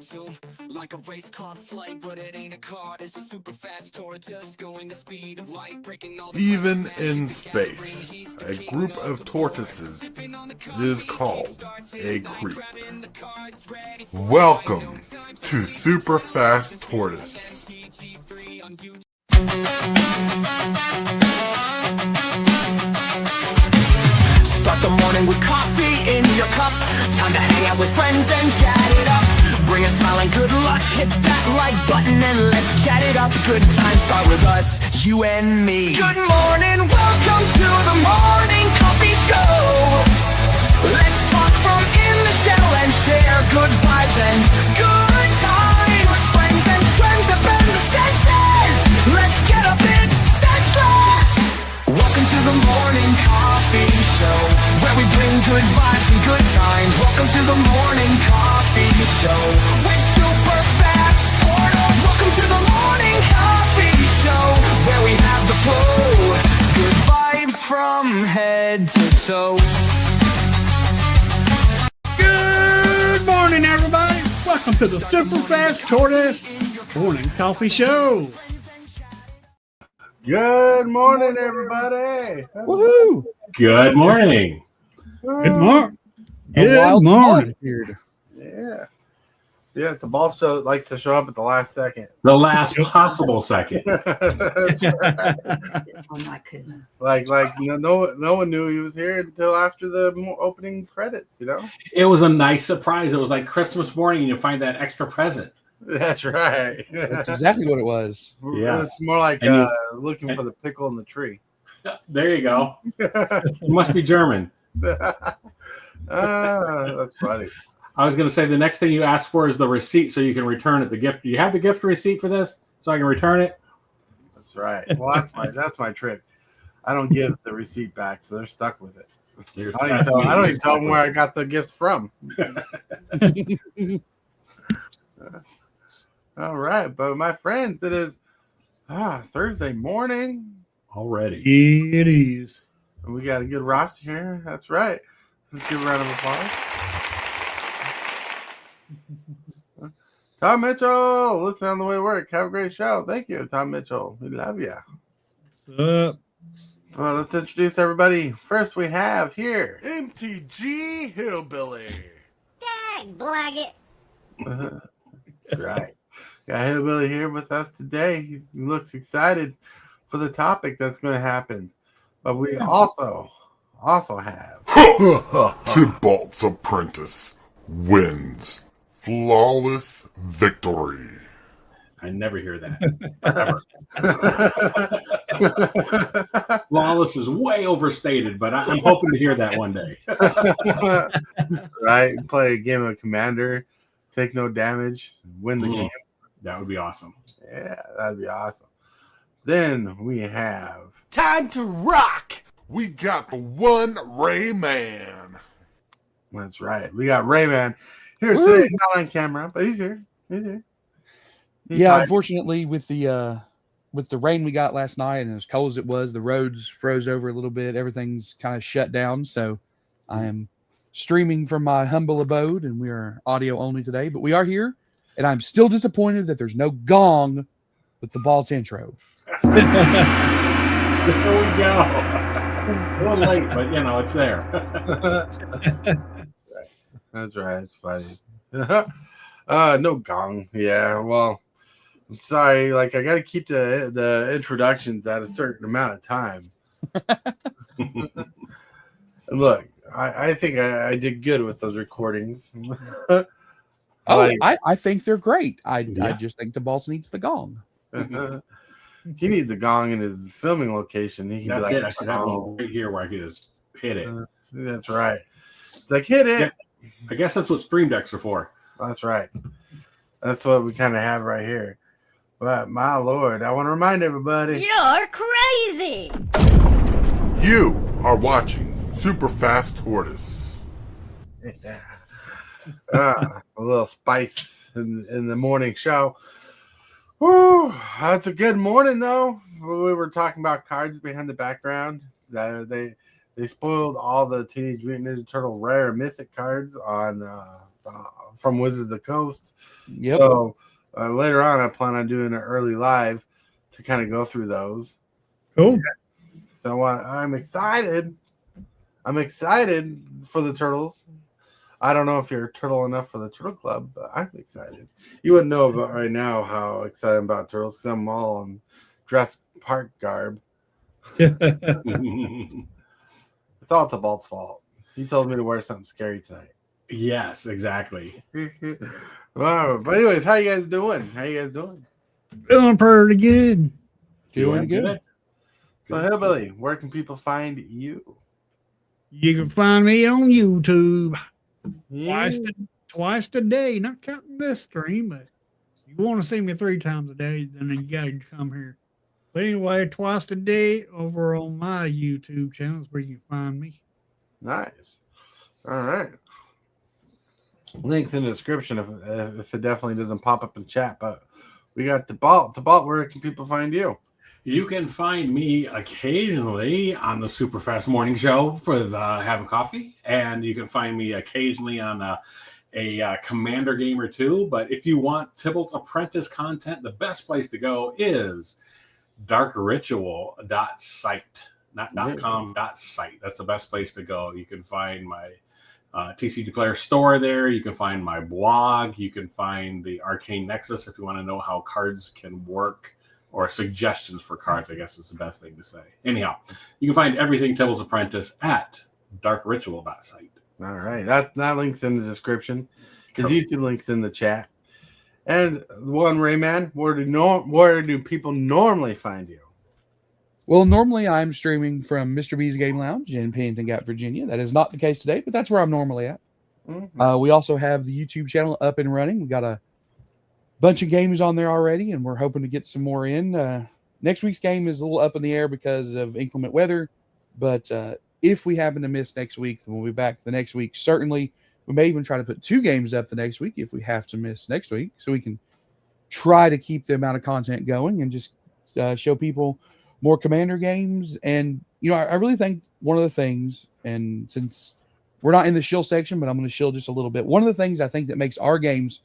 zoom, like a race car flight, but it ain't a car. It's a super fast tortoise going the speed of light, breaking all the Even in space, a group of tortoises is called a creep. Welcome to Super Fast Tortoise. Start the morning with coffee in your cup. Time to hang out with friends and chat it up. Bring a smile and good luck. Hit that like button and let's chat it up. Good times start with us, you and me. Good morning, welcome to the morning coffee show. Let's talk from in the shell and share good vibes and good times. Friends and trends that bend the senses. Let's get up, it's senseless. Welcome to the morning coffee show, where we bring good vibes and good times. Welcome to the morning coffee show with Super Fast Tortoise. Welcome to the morning coffee show, where we have the flow. Good vibes from head to toe. Good morning, everybody. Welcome to the Super Fast Tortoise morning coffee show. Good morning, everybody. Woohoo! Good morning. Good morning. A Good wild morning. thought. Yeah, the ball show likes to show up at the last second. The last possible second. That's right. Oh my goodness. Like no one knew he was here until after the opening credits, you know? It was a nice surprise. It was like Christmas morning and you find that extra present. That's right. That's exactly what it was. Yeah. It's more like And looking for the pickle in the tree. There you go. You must be German. That's funny. I was going to say the next thing you ask for is the receipt so you can return it. The gift. Do you have the gift receipt for this so I can return it? That's right. Well, that's my trick. I don't give the receipt back, so they're stuck with it. I don't even tell them where I got the gift from. All right, but my friends, it is Thursday morning Already. It is. and we got a good roster here. That's right. Let's give a round of applause. Tom Mitchell, listen on the way to work. Have a great show. Thank you, Tom Mitchell. We love you. What's up? Well, let's introduce everybody. First, we have here MTG Hillbilly. Dag, blag it. Right. Got Hillbilly here with us today. He looks excited for the topic that's going to happen. But we also have Tibalts Apprentice wins. Flawless victory. I never hear that. Flawless is way overstated, but I'm hoping to hear that one day. Right. Play a game of Commander, take no damage, win the game. That would be awesome. Yeah, that'd be awesome. Then we have Time to rock. We got the TheoneRAYman. that's right. We got Rayman here today, not on camera, but he's here. He's Yeah, hiding. unfortunately, with the rain we got last night and as cold as it was, the roads froze over a little bit. Everything's kind of shut down. So I am streaming from my humble abode, and we are audio only today. But we are here, and I'm still disappointed that there's no gong with the Baltz intro. There we go. A little late, but it's there. That's right. It's funny. No gong. Yeah. Well, I'm sorry. Like I got to keep the introductions at a certain amount of time. Look, I think I did good with those recordings. I think they're great. I just think the Baltz needs the gong. He needs a gong in his filming location. He can That's be it. like, I should have one right here where I can just hit it. That's right. It's like hit it. Yeah. I guess that's what stream decks are for. That's right. That's what we kind of have right here. But my Lord, I want to remind everybody. You're crazy. You are watching Super Fast Tortoise. Yeah. A little spice in the morning show. Whew, that's a good morning, though. We were talking about cards behind the background. They spoiled all the Teenage Mutant Ninja Turtle rare mythic cards on from Wizards of the Coast. Yep. So later on, I plan on doing an early live to kind of go through those. Cool. So I'm excited. I'm excited for the turtles. I don't know if you're turtle enough for the Turtle Club, but I'm excited. You wouldn't know about right now how excited I'm about turtles because I'm all in dress park garb. It's all Tibalt's fault. He told me to wear something scary tonight. Yes, exactly. Wow. But anyways, how you guys doing? Doing pretty good. Doing good. So Hillbilly, where can people find you? You can find me on YouTube Yeah. twice a day, not counting this stream, but if you want to see me 3 times a day, then you got to come here. But anyway, twice a day over on my YouTube channel is where you can find me. Nice. All right. Links in the description if it definitely doesn't pop up in chat. But we got Tibalt, where can people find you? You can find me occasionally on the Super Fast Morning Show for the having coffee, and you can find me occasionally on a Commander game or two. But if you want Tibalts Apprentice content, the best place to go is darkritual.site, not .com, .site. That's the best place to go. You can find my TCGplayer store there. You can find my blog. You can find the Arcane Nexus if you want to know how cards can work, or suggestions for cards, I guess is the best thing to say. Anyhow, you can find everything Tibalts Apprentice at darkritual.site. All right. That link's in the description. His YouTube link's in the chat. And TheoneRAYman, where do people normally find you? Well, normally I'm streaming from Mr. B's Game Lounge in Pennington, Virginia. That is not the case today, but that's where I'm normally at. Mm-hmm. We also have the YouTube channel up and running. We got a bunch of games on there already, and we're hoping to get some more in. Next week's game is a little up in the air because of inclement weather, but if we happen to miss next week, then we'll be back the next week. Certainly, we may even try to put 2 games up the next week if we have to miss next week, so we can try to keep the amount of content going and just show people more Commander games. And, you know, I really think one of the things, and since we're not in the shill section, but I'm going to shill just a little bit, one of the things I think that makes our games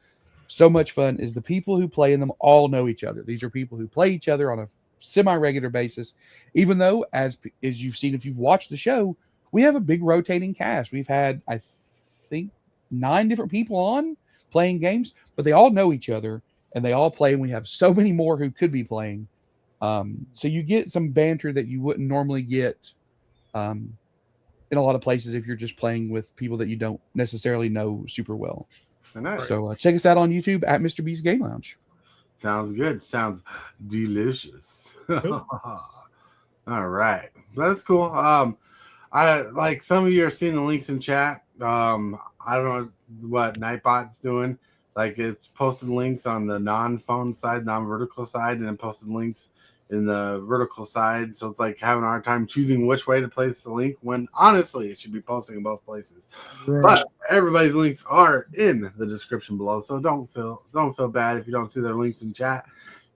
so much fun is the people who play in them all know each other. These are people who play each other on a semi-regular basis, even though, as you've seen if you've watched the show, we have a big rotating cast. We've had, I think, 9 different people on playing games, but they all know each other, and they all play, and we have so many more who could be playing. So you get some banter that you wouldn't normally get in a lot of places if you're just playing with people that you don't necessarily know super well. Nice. So check us out on YouTube at Mr. B's Game Lounge. Sounds good. Sounds delicious. All right. That's cool. I like some of you are seeing the links in chat. I don't know what Nightbot's doing. Like, it's posted links on the non-phone side, non-vertical side, and then posted links in the vertical side. So it's like having a hard time choosing which way to place the link when honestly it should be posting in both places. Right. But everybody's links are in the description below. So don't feel bad if you don't see their links in chat.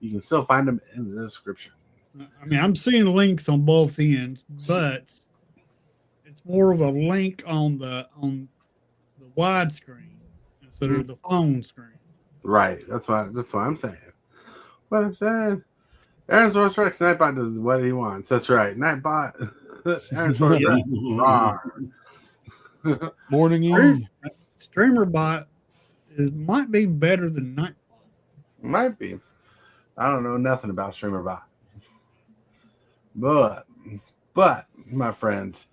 You can still find them in the description. I mean, I'm seeing links on both ends, but it's more of a link on the widescreen instead of the phone screen. Right. That's what I'm saying. What I'm saying. Aaron Source Rex Nightbot does what he wants. That's right. Nightbot. Aaron Source Rex. Morning Eve. StreamerBot might be better than Nightbot. Might be. I don't know nothing about StreamerBot. But my friends,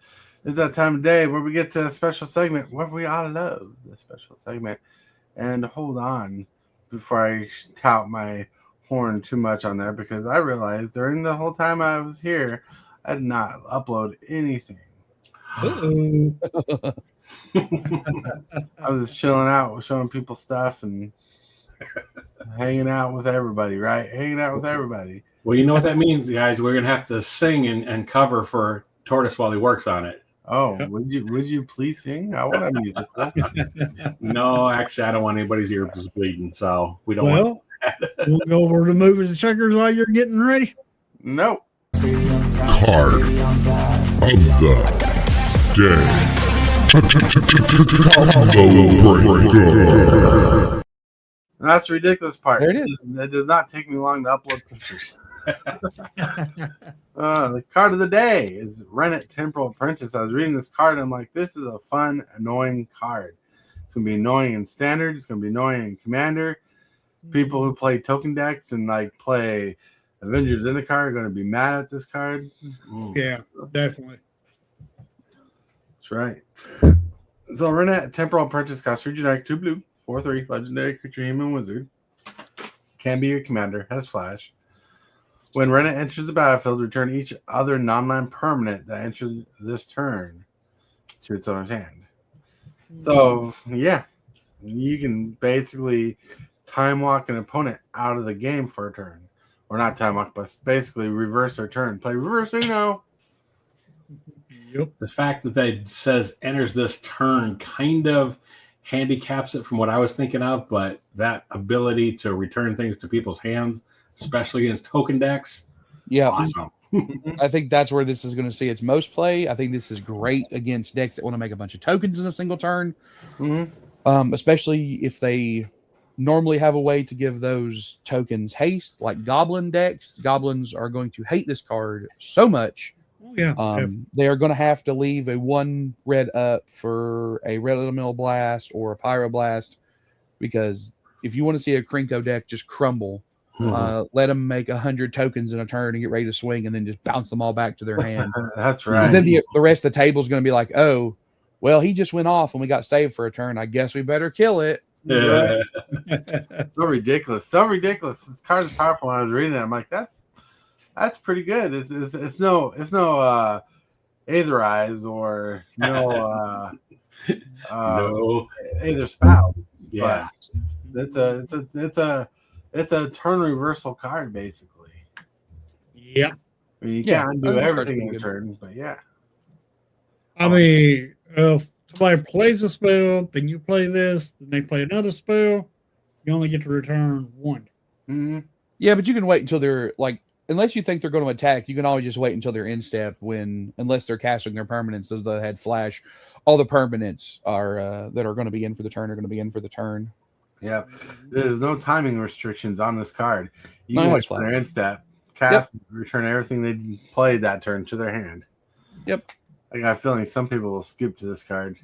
it's that time of day where we get to a special segment where we ought to love the special segment. And hold on before I tout my horn too much on there, because I realized during the whole time I was here, I did not upload anything. I was just chilling out, showing people stuff and hanging out with everybody, right? Hanging out with everybody. Well, you know what that means, guys. We're going to have to sing and cover for Tortoise while he works on it. Oh, would you please sing? I want a musical. No, actually, I don't want anybody's ears bleeding, so we don't want that. We'll go over to movies and checkers while you're getting ready. Nope. Card of the day. That's the ridiculous part. There it is. It does not take me long to upload pictures. The card of the day is Rennet Temporal Apprentice. I was reading this card and I'm like, this is a fun, annoying card. It's going to be annoying in Standard. It's going to be annoying in Commander. People who play token decks and like play Avengers in the card are going to be mad at this card. Yeah, definitely. That's right. So Rennet Temporal Apprentice costs 3 generic, 2 blue, 4/3, legendary creature, human wizard. Can be your commander, has flash. When Rennet enters the battlefield, return each other non-land permanent that enters this turn to its owner's hand. So, yeah, you can basically time walk an opponent out of the game for a turn. Or not time walk, but basically reverse their turn. Play reverse Uno. Yep. The fact that they says enters this turn kind of handicaps it from what I was thinking of, but that ability to return things to people's hands, especially against token decks, Yeah, awesome. I think that's where this is going to see its most play. I think this is great against decks that want to make a bunch of tokens in a single turn, especially if they normally have a way to give those tokens haste, like Goblin decks. Goblins are going to hate this card so much. Yeah. They are going to have to leave a 1 red up for a Red Elemental Blast or a Pyroblast, because if you want to see a Krinko deck just crumble, let them make 100 tokens in a turn and get ready to swing, and then just bounce them all back to their hand. That's Because right. then the rest of the table is going to be like, oh, well, he just went off and we got saved for a turn. I guess we better kill it. Yeah. So ridiculous. So ridiculous. This card is powerful. When I was reading it, I'm like, that's pretty good. It's no Aetherize or no No. Aether Spout. Yeah. But it's a turn reversal card basically. Yeah. I mean, you Yeah, can't do this card's everything in pretty a good. turn, but yeah. I mean, if somebody plays a spell, then you play this, then they play another spell, you only get to return 1. Mm-hmm. Yeah, but you can wait until they're like, unless you think they're going to attack, you can always just wait until they're in step unless they're casting their permanents as they had flash. All the permanents are that are going to be in for the turn are going to be in for the turn. Yeah. There's no timing restrictions on this card. You No, can wait it's for fine. their end step, cast, return everything they played that turn to their hand. Yep. I got a feeling some people will scoop to this card.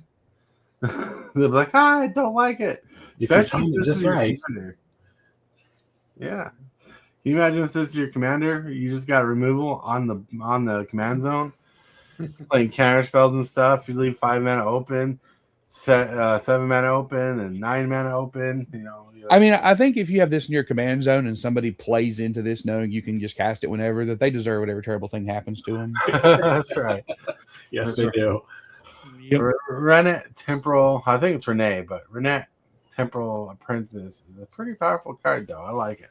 They'll be like, I don't like it. If you Especially time it since just it's your right. commander. Yeah. Can you imagine if this is your commander? You just got removal on the command zone, playing counter spells and stuff. You leave 5 mana open, 7 mana open, and 9 mana open. You know. I mean, I think if you have this in your command zone and somebody plays into this knowing you can just cast it whenever, that they deserve whatever terrible thing happens to them. That's right. Yes, That's they right. do. Yep. Rennet Temporal. I think it's Renee, but Rennet Temporal Apprentice is a pretty powerful card, though. I like it.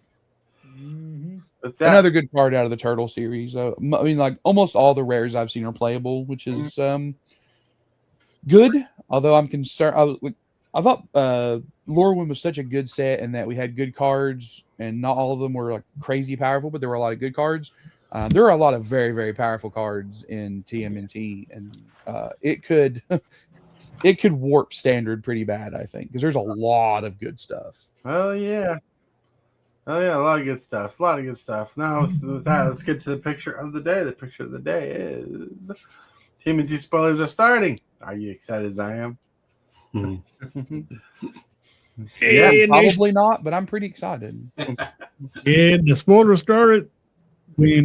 Mm-hmm. With that, Another good card out of the Turtle series. I mean, like almost all the rares I've seen are playable, which is good. Although I'm concerned. I thought Lorwyn was such a good set, and that we had good cards, and not all of them were like crazy powerful, but there were a lot of good cards. There are a lot of very, very powerful cards in TMNT, and it could warp Standard pretty bad, I think, because there's a lot of good stuff. oh yeah, a lot of good stuff. Now with that, let's get to the picture of the day. The picture of the day is TMNT spoilers are starting. Are you excited as I am? Yeah, and Probably not, but I'm pretty excited. the spoiler started when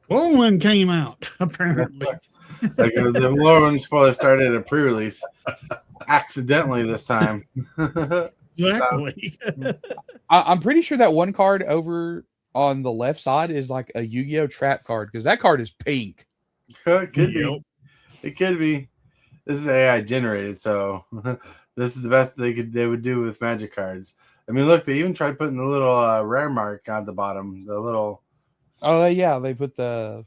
Clone came out, apparently. Like the Lorwyn spoiler started at a pre-release, accidentally this time. Exactly. I'm pretty sure that one card over on the left side is like a Yu-Gi-Oh trap card, because that card is pink. Could be. It could be. This is AI generated, so this is the best they would do with Magic cards. I mean, look, they even tried putting the little rare mark on the bottom. The little. Oh yeah, they put the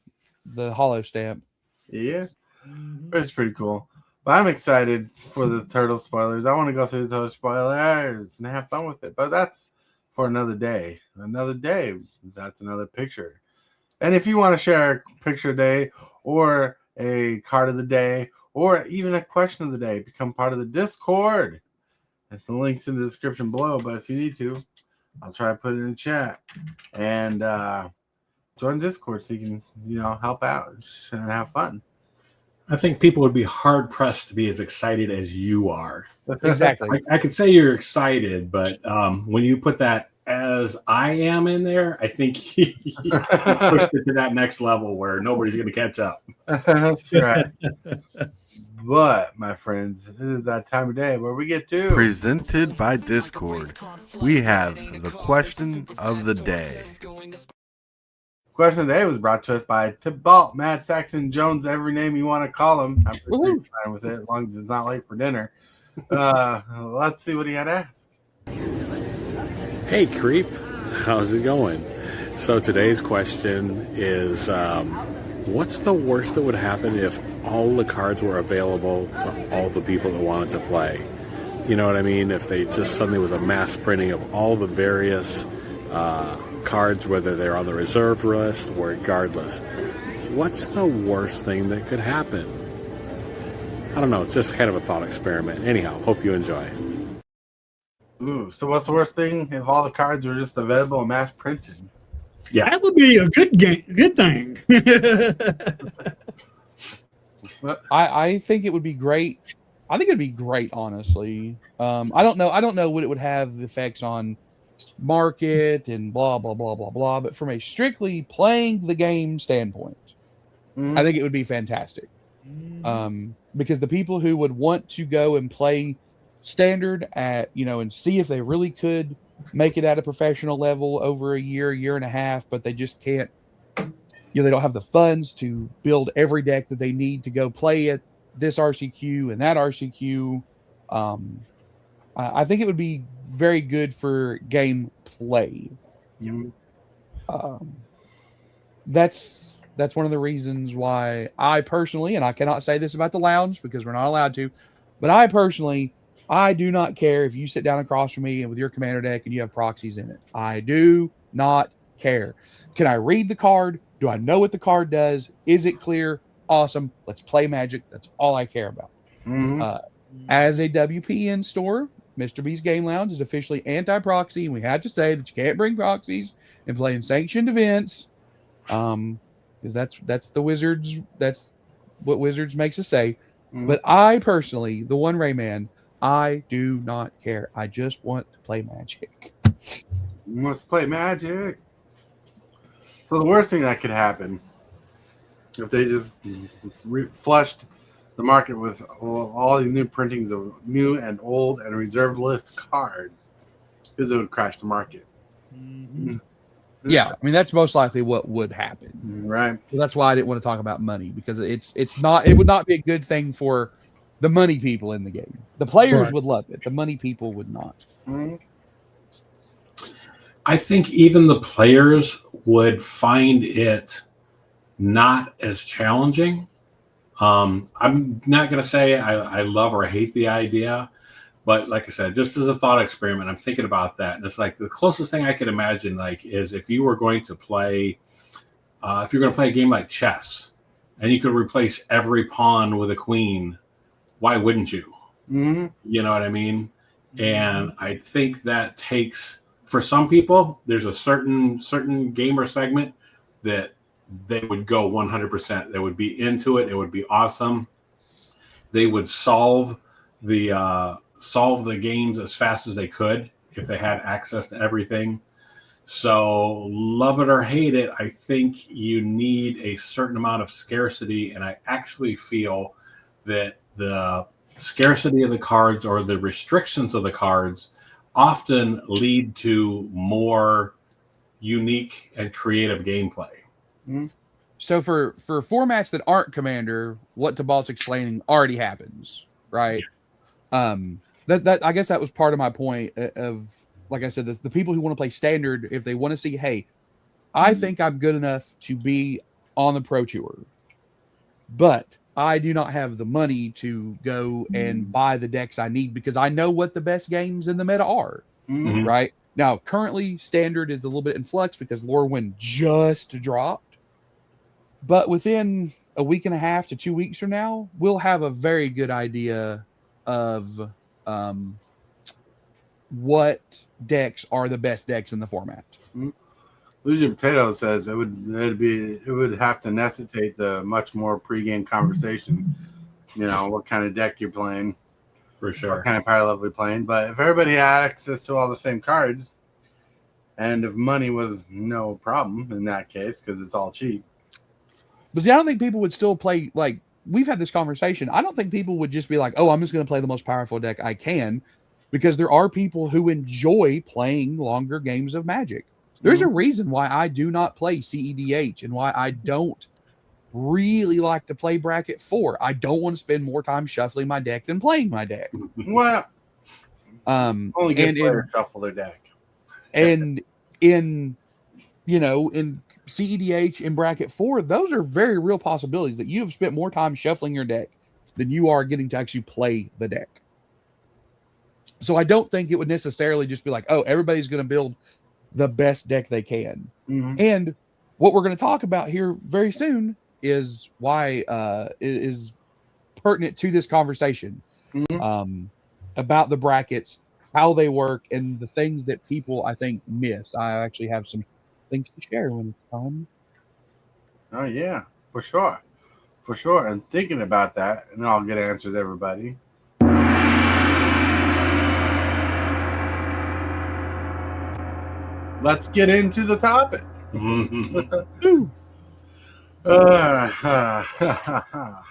hollow stamp. Yeah, it's pretty cool. But I'm excited for the turtle spoilers. I want to go through the turtle spoilers and have fun with it. But that's for another day. Another day. That's another picture. And if you want to share a picture of the day or a card of the day or even a question of the day, become part of the Discord. The link's in the description below, but if you need to, I'll try to put it in the chat. And join Discord so you can, help out and have fun. I think people would be hard pressed to be as excited as you are. Exactly. I could say you're excited, but when you put that as I am in there, I think you pushed it to that next level where nobody's going to catch up. That's right. But, my friends, it is that time of day where we get to... Presented by Discord, we have the question of the day. Question of the day was brought to us by Tibalt, Matt, Saxon, Jones, every name you want to call him. I'm pretty fine with it, as long as it's not late for dinner. Let's see what he had asked. Hey, creep. How's it going? So today's question is, what's the worst that would happen if all the cards were available to all the people that wanted to play? You know what I mean? If they just suddenly was a mass printing of all the various cards, whether they're on the reserve list or regardless. What's the worst thing that could happen? I don't know. It's just kind of a thought experiment. Anyhow, hope you enjoy. Ooh, so what's the worst thing if all the cards were just available and mass printed? Yeah, That would be a good thing. I think it would be great. I think it'd be great, honestly. I don't know what it would have effects on market and blah blah blah blah blah. But from a strictly playing the game standpoint, I think it would be fantastic. Because the people who would want to go and play standard at and see if they really could make it at a professional level over a year and a half, but they just can't. They don't have the funds to build every deck that they need to go play at this RCQ and that RCQ. I think it would be very good for game play. That's one of the reasons why I personally, and I cannot say this about the lounge because we're not allowed to, but I do not care if you sit down across from me and with your commander deck and you have proxies in it. I do not care. Can I read the card? Do I know what the card does? Is it clear? Awesome. Let's play Magic. That's all I care about. As a WPN store, Mr. B's Game Lounge is officially anti-proxy, and we have to say that you can't bring proxies and play in sanctioned events. Because that's the Wizards. That's what Wizards makes us say. But I personally, the TheoneRAYman, I do not care. I just want to play Magic. Let's play Magic. So the worst thing that could happen if they just flushed the market with all these new printings of new and old and reserved list cards is it would crash the market. Yeah, I mean that's most likely what would happen. Right. So that's why I didn't want to talk about money, because it would not be a good thing for the money people in the game. The players would love it. The money people would not. I think even the players would find it not as challenging. I'm not going to say I love or hate the idea, but like I said, just as a thought experiment, I'm thinking about that. And it's like the closest thing I could imagine, is if you were going to play, if you're going to play a game like chess and you could replace every pawn with a queen, why wouldn't you? You know what I mean? And I think that takes, for some people, there's a certain gamer segment that they would go 100%. They would be into it. It would be awesome. They would solve the games as fast as they could if they had access to everything. So love it or hate it, I think you need a certain amount of scarcity. And I actually feel that the scarcity of the cards or the restrictions of the cards often lead to more unique and creative gameplay. So for formats that aren't Commander, what Tibalt's explaining already happens, right? That I guess that was part of my point of, like I said, the people who want to play Standard, if they want to see, hey, I think I'm good enough to be on the Pro Tour, but I do not have the money to go and buy the decks I need because I know what the best games in the meta are, right? Now, currently, Standard is a little bit in flux because Lorwyn just dropped. But within a week and a half to 2 weeks from now, we'll have a very good idea of what decks are the best decks in the format. Losing Potato says it would have to necessitate the much more pregame conversation. You know, what kind of deck you're playing, For sure. what kind of power level you're playing. But if everybody had access to all the same cards, and if money was no problem in that case, because it's all cheap. But see, I don't think people would still play, like, we've had this conversation. I don't think people would just be like, oh, I'm just going to play the most powerful deck I can, because there are people who enjoy playing longer games of Magic. There's a reason why I do not play CEDH and why I don't really like to play Bracket 4. I don't want to spend more time shuffling my deck than playing my deck. Well, only good and players shuffle their deck. And in CEDH in Bracket 4, those are very real possibilities that you have spent more time shuffling your deck than you are getting to actually play the deck. So I don't think it would necessarily just be like, oh, everybody's going to build the best deck they can. Mm-hmm. And what we're going to talk about here very soon is why is pertinent to this conversation about the brackets, how they work, and the things that people, I think, miss. I actually have some things to share when it's time. Oh, yeah, for sure. For sure. And thinking about that, and I'll get answers, everybody. Let's get into the topic. I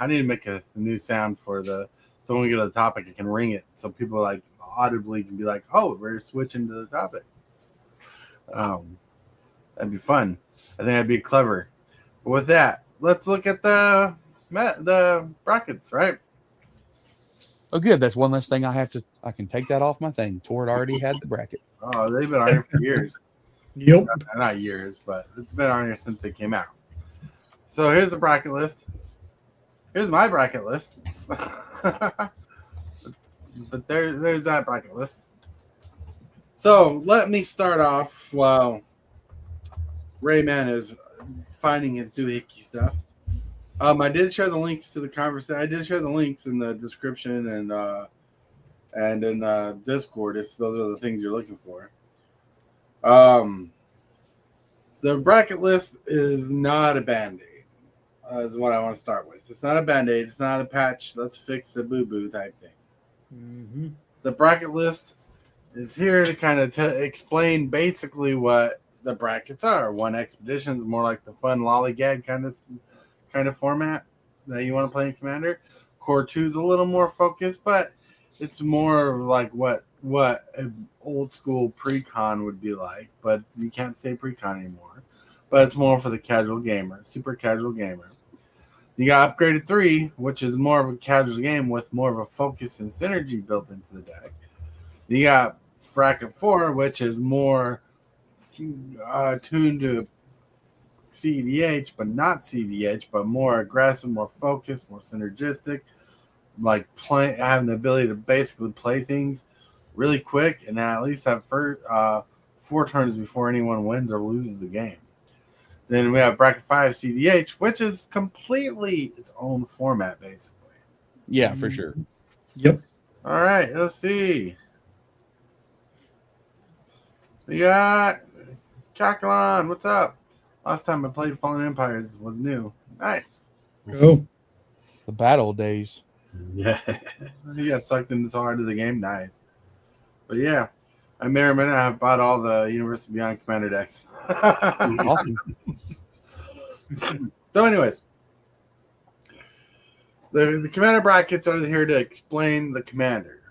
need to make a new sound for so when we get to the topic, I can ring it so people like audibly can be like, "Oh, we're switching to the topic." That'd be fun. I think that'd be clever. But with that, let's look at the brackets, right? Oh, good. That's one less thing I can take that off my thing. Tord already had the bracket. Oh, they've been on here for years. Yep. Not years, but it's been on here since it came out. So here's the bracket list. Here's my bracket list. But there's that bracket list. So let me start off while Rayman is finding his doohickey stuff. I did share the links to the conversation. I did share the links in the description and in Discord if those are the things you're looking for. The bracket list is not a band-aid. Is what I want to start with. It's not a band-aid. It's not a patch. Let's fix the boo-boo type thing. Mm-hmm. The bracket list is here to kind of explain basically what the brackets are. One expedition is more like the fun lollygag kind of format that you want to play in Commander. Core 2 is a little more focused, but it's more like what an old school pre-con would be like, but you can't say pre-con anymore. But it's more for the casual gamer, super casual gamer. You got Upgraded 3, which is more of a casual game with more of a focus and synergy built into the deck. You got Bracket 4, which is more tuned to CEDH, but not CEDH, but more aggressive, more focused, more synergistic, like having the ability to basically play things really quick and at least have 4 turns before anyone wins or loses the game. Then we have Bracket 5 CDH, which is completely its own format, basically. Yeah, for sure. Yep. All right, let's see. We got Chakalon. What's up? Last time I played Fallen Empires was new. Nice. Go. The battle days. Yeah. He got sucked into so hard of the game. Nice. But yeah, I may or may not have bought all the Universe Beyond Commander decks. Awesome. So anyways, the Commander brackets are here to explain the Commander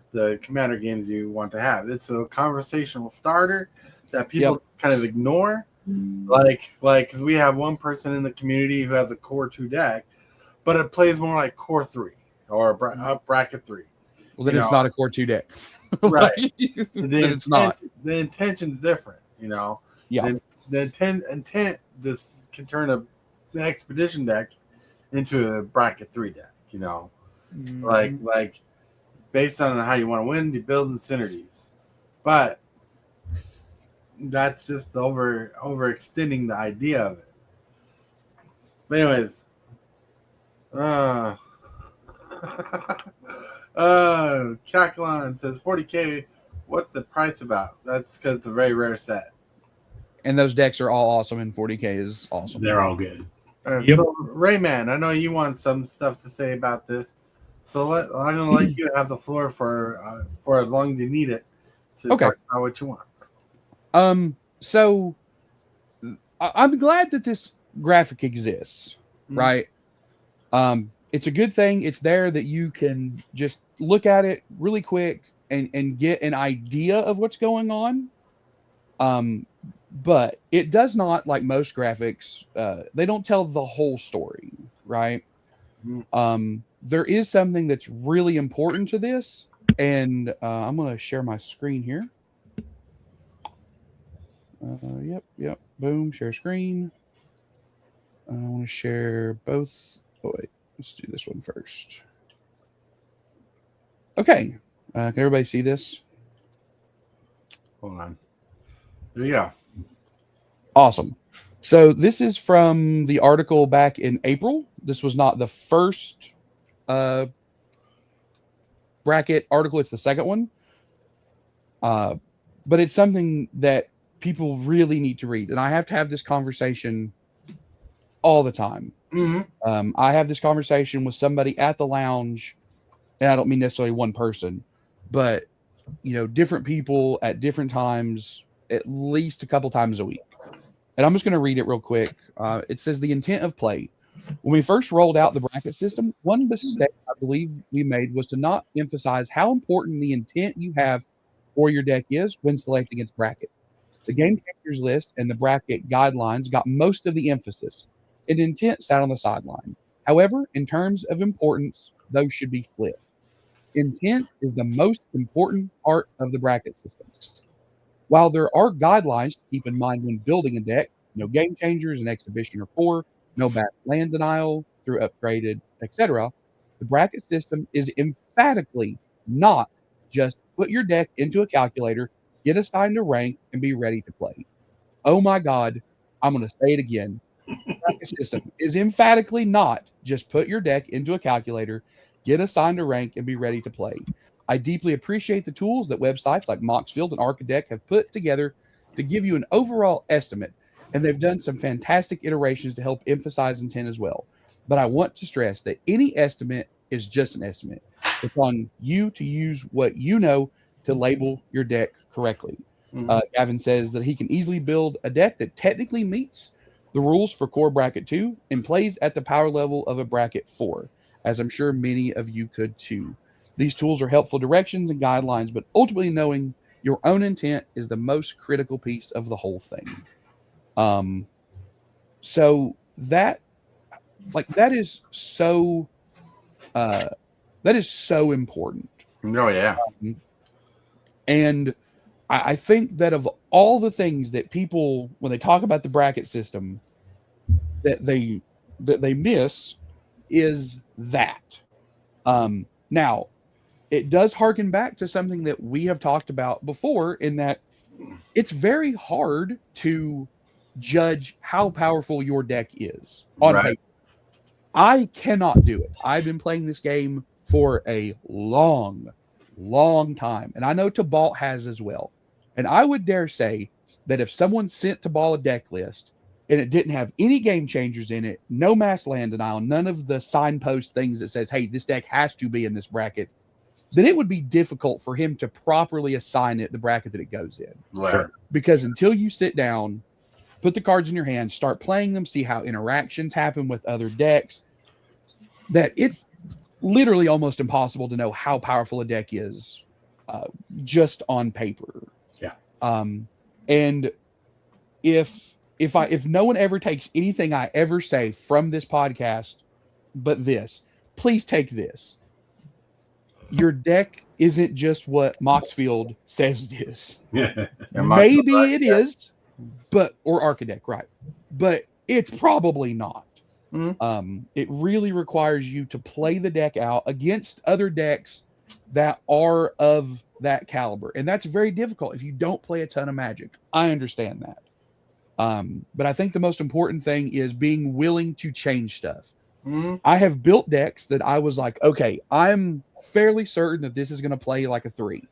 games you want to have. It's a conversational starter that people kind of ignore. Like, because we have one person in the community who has a Core 2 deck, but it plays more like Core 3 or Bracket 3. Well, then it's not a Core 2 deck. Right. It's not. The intention's different, you know. Yeah. The intent this can turn an expedition deck into a Bracket 3 deck, you know. Mm-hmm. Like based on how you want to win, you build in synergies. But that's just overextending the idea of it. But anyways, Uh, Kakalon says 40K. What the price about? That's because it's a very rare set. And those decks are all awesome, and 40K is awesome. They're all good. All right, Yep. So, Rayman, I know you want some stuff to say about this, so I'm going to let you have the floor for as long as you need it to Okay. talk about what you want. So I'm glad that this graphic exists, right? It's a good thing. It's there that you can just look at it really quick and get an idea of what's going on. But it does not, like most graphics, they don't tell the whole story, right? There is something that's really important to this, and I'm going to share my screen here. Yep. Boom, share screen. I want to share both. Oh, wait. Let's do this one first. Okay. Can everybody see this? Hold on. There you go. Awesome. So this is from the article back in April. This was not the first bracket article. It's the second one. But it's something that people really need to read. And I have to have this conversation all the time. I have this conversation with somebody at the lounge, and I don't mean necessarily one person, but different people at different times, at least a couple times a week. And I'm just going to read it real quick. It says the intent of play. When we first rolled out the bracket system, one mistake I believe we made was to not emphasize how important the intent you have for your deck is when selecting its bracket. The game changers list and the bracket guidelines got most of the emphasis, and intent sat on the sideline. However, in terms of importance, those should be flipped. Intent is the most important part of the bracket system. While there are guidelines to keep in mind when building a deck, no game changers in exhibition or core, no bad land denial through upgraded, etc., the bracket system is emphatically not just put your deck into a calculator, get assigned a rank, and be ready to play. Oh my God, I'm going to say it again. The bracket system is emphatically not just put your deck into a calculator, get assigned a rank, and be ready to play. I deeply appreciate the tools that websites like Moxfield and Archidec have put together to give you an overall estimate, and they've done some fantastic iterations to help emphasize intent as well. But I want to stress that any estimate is just an estimate. It's on you to use what you know to label your deck correctly. Gavin says that he can easily build a deck that technically meets the rules for core bracket 2 and plays at the power level of a bracket 4, as I'm sure many of you could too. These tools are helpful directions and guidelines, but ultimately knowing your own intent is the most critical piece of the whole thing. So that is so important. Oh yeah. And I think that of all the things that people, when they talk about the bracket system, that they miss is that. Now, it does harken back to something that we have talked about before, in that it's very hard to judge how powerful your deck is on paper. I cannot do it. I've been playing this game for a long time, and I know Tibalt has as well. And I would dare say that if someone sent Tibalt a deck list and it didn't have any game changers in it, no mass land denial, none of the signpost things that says, hey, this deck has to be in this bracket, then it would be difficult for him to properly assign it the bracket that it goes in. Sure. Because until you sit down, put the cards in your hand, start playing them, see how interactions happen with other decks, that it's literally almost impossible to know how powerful a deck is just on paper. Yeah. And if no one ever takes anything I ever say from this podcast but this, please take this. Your deck isn't just what Moxfield says it is. Maybe it is, but or Archidec, right? But it's probably not. It really requires you to play the deck out against other decks that are of that caliber, and that's very difficult if you don't play a ton of Magic. I understand that. But I think the most important thing is being willing to change stuff. I have built decks that I was like, okay, I'm fairly certain that this is going to play like a 3.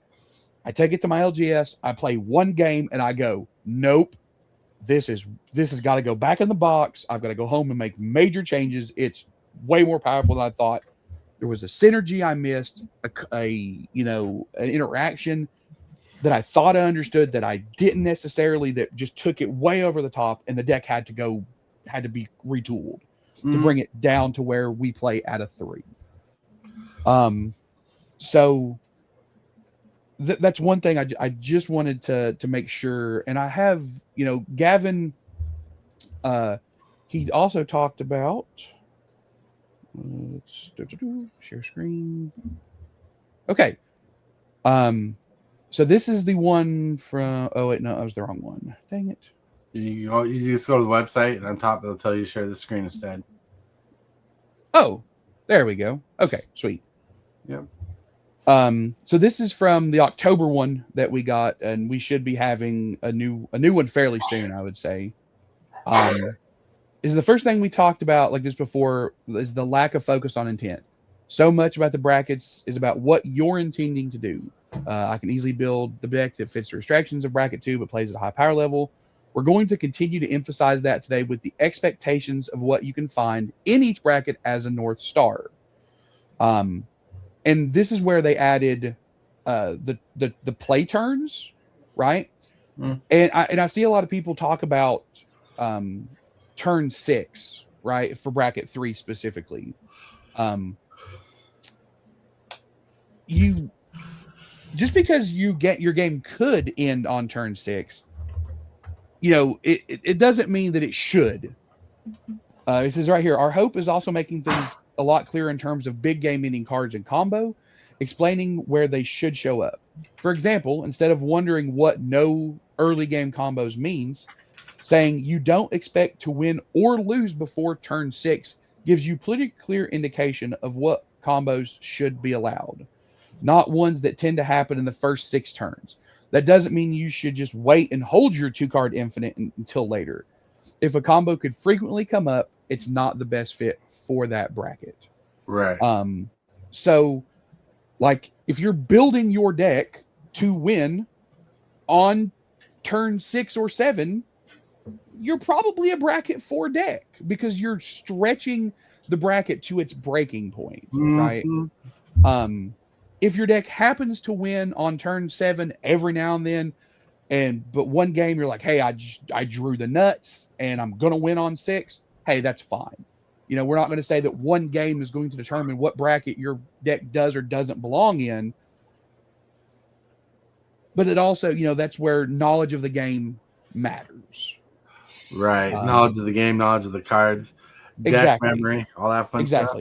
I take it to my LGS, I play one game, and I go, nope, this has got to go back in the box. I've got to go home and make major changes. It's way more powerful than I thought. There was a synergy I missed, an interaction that I thought I understood that I didn't necessarily, that just took it way over the top, and the deck had to be retooled to bring it down to where we play at a 3. So that's one thing I just wanted to make sure. And I have, Gavin, he also talked about, share screen. Okay. So this is the one from, oh wait, no, that was the wrong one. Dang it. You just go to the website, and on top it'll tell you to share the screen instead. Oh, there we go. Okay, sweet. Yep. So this is from the October one that we got, and we should be having a new one fairly soon, I would say. Is the first thing we talked about like this before is the lack of focus on intent. So much about the brackets is about what you're intending to do. I can easily build the deck that fits the restrictions of bracket 2 but plays at a high power level. We're going to continue to emphasize that today with the expectations of what you can find in each bracket as a North Star. And this is where they added the play turns, right? And I see a lot of people talk about turn 6, right, for bracket 3 specifically. You just because you get your game could end on turn 6, it doesn't mean that it should. It says right here, our hope is also making things a lot clearer in terms of big game ending cards and combo, explaining where they should show up. For example, instead of wondering what no early game combos means, saying you don't expect to win or lose before turn 6 gives you pretty clear indication of what combos should be allowed, not ones that tend to happen in the first 6 turns. That doesn't mean you should just wait and hold your 2-card infinite until later. If a combo could frequently come up, it's not the best fit for that bracket. Right. So, like, if you're building your deck to win on turn 6 or 7, you're probably a bracket 4 deck because you're stretching the bracket to its breaking point, right? If your deck happens to win on turn 7 every now and then, but one game you're like, hey, I drew the nuts and I'm gonna win on 6, hey, that's fine. We're not going to say that one game is going to determine what bracket your deck does or doesn't belong in. But it also, that's where knowledge of the game matters. Right. Knowledge of the game, knowledge of the cards, deck memory, all that fun stuff.